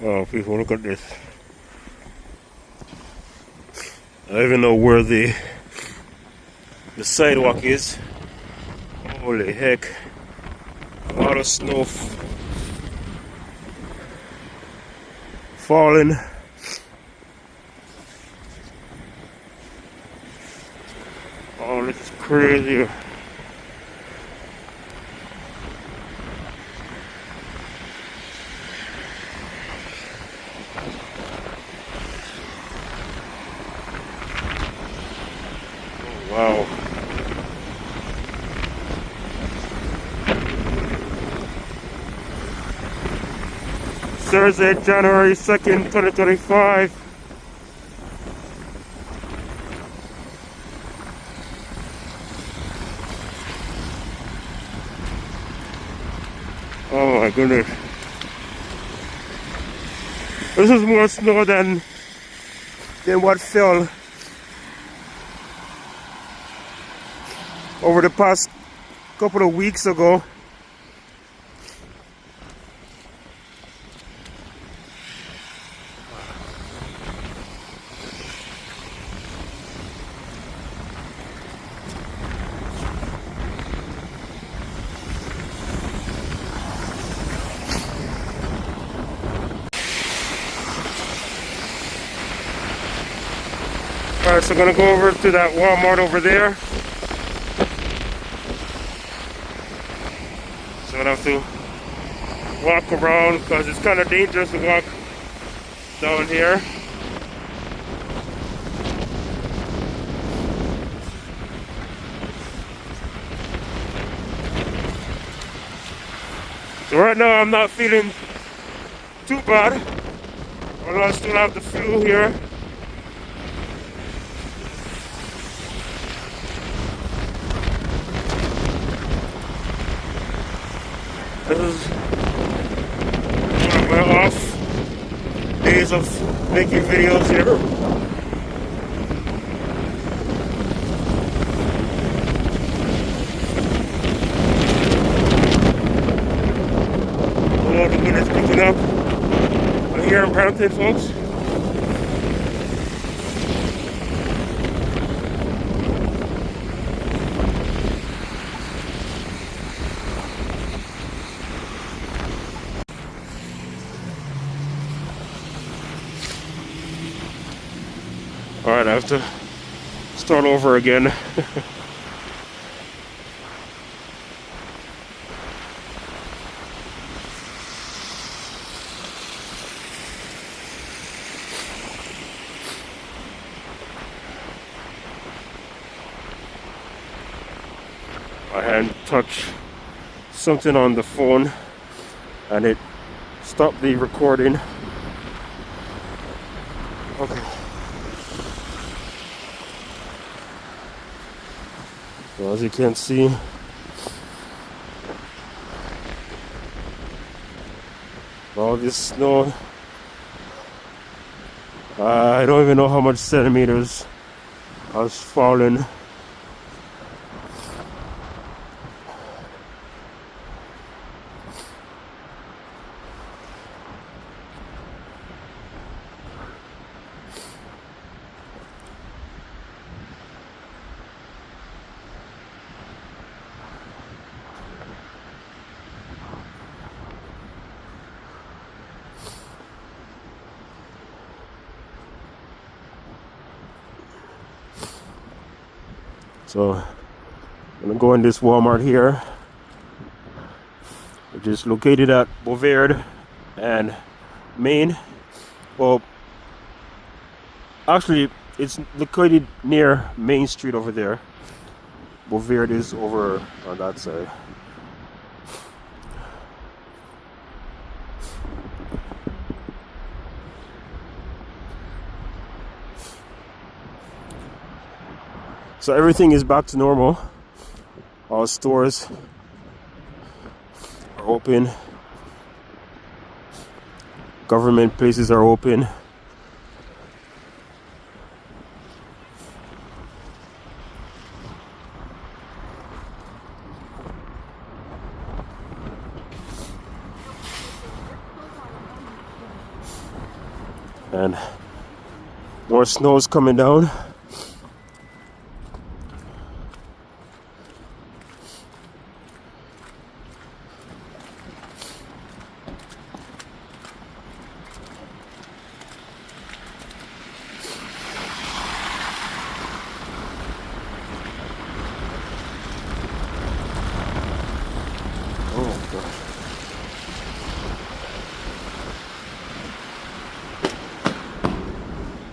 Oh, people, look at this. I don't even know where the sidewalk is. Holy heck. A lot of snow falling. Oh, this is crazy. Wow. Thursday, January 2nd, 2025. Oh my goodness. This is more snow than what fell over the past couple of weeks ago. Alright, so I'm gonna go over to that Walmart over there. So I'm gonna have to walk around because it's kind of dangerous to walk down here. So right now I'm not feeling too bad, although I still have the flu here. This is one of my off days of making videos here. Oh, the wind is picking up. I'm here in Brampton, folks. Alright, I have to start over again. My hand touched something on the phone and it stopped the recording. Okay. So as you can see, all this snow, I don't even know how much centimeters has fallen. So I'm gonna go in this Walmart here, which is located at Bovaird and Main. Well, actually it's located near Main Street over there. Bovaird is over on that side. So everything is back to normal. All stores are open. Government places are open. and more snow is coming down.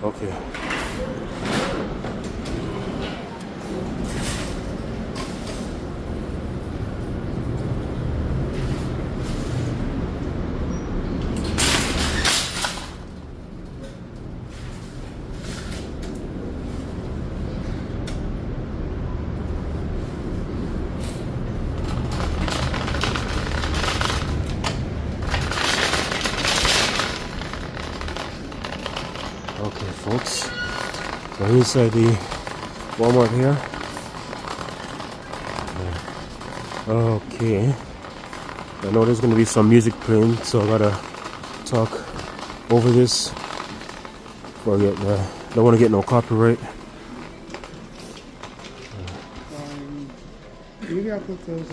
Okay. Okay, folks. We're inside the Walmart here. Okay. I know there's gonna be some music playing, so I gotta talk over this before I get don't want to get no copyright. Maybe I'll put those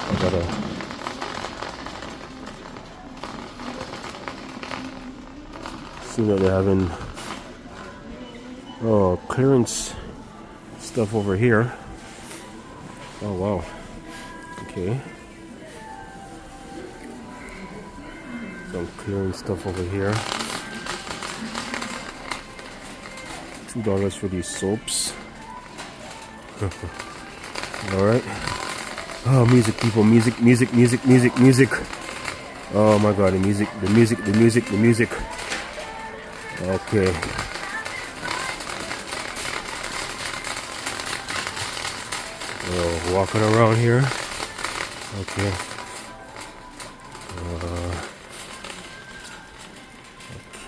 I gotta see that they're having clearance stuff over here. Oh wow. Okay. Some clearance stuff over here. $2 for these soaps. Alright. Oh, music, people, music. Oh my god, the music. Okay. Walking around here. Okay.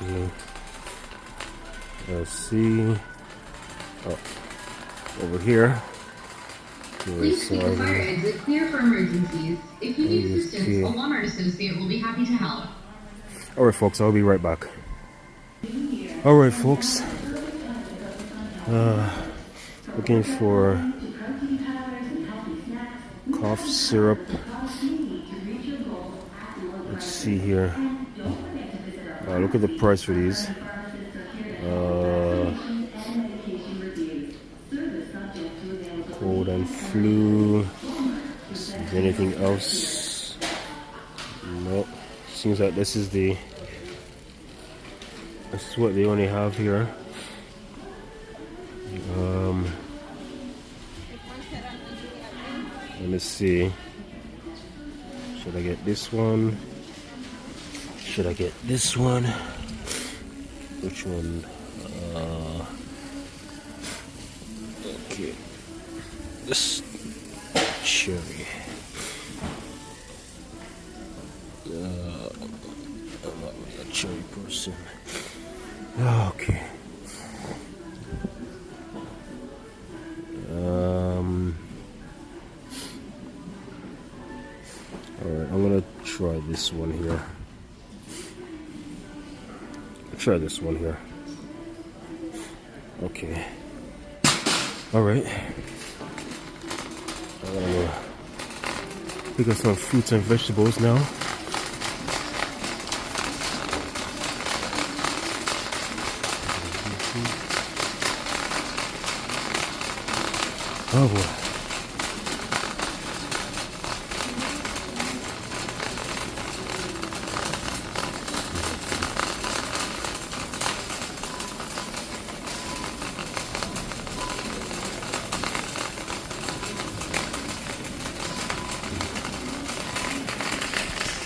Okay. Let's see. Oh, over here. Please keep the fire exit clear for emergencies. If you need assistance, a Walmart associate will be happy to help. Alright, folks, I'll be right back. Alright, folks. Looking for cough syrup. Let's see here. Look at the price for these. Cold and flu. Is there anything else? Nope. Seems like this is what they only have here. Let me see. Should I get this one? Should I get this one? Which one? Okay. This cherry. I'm not really a cherry person. Okay. Alright, I'm gonna try this one here. Try this one here. Okay. Alright. I'm gonna pick up some fruits and vegetables now. Oh boy.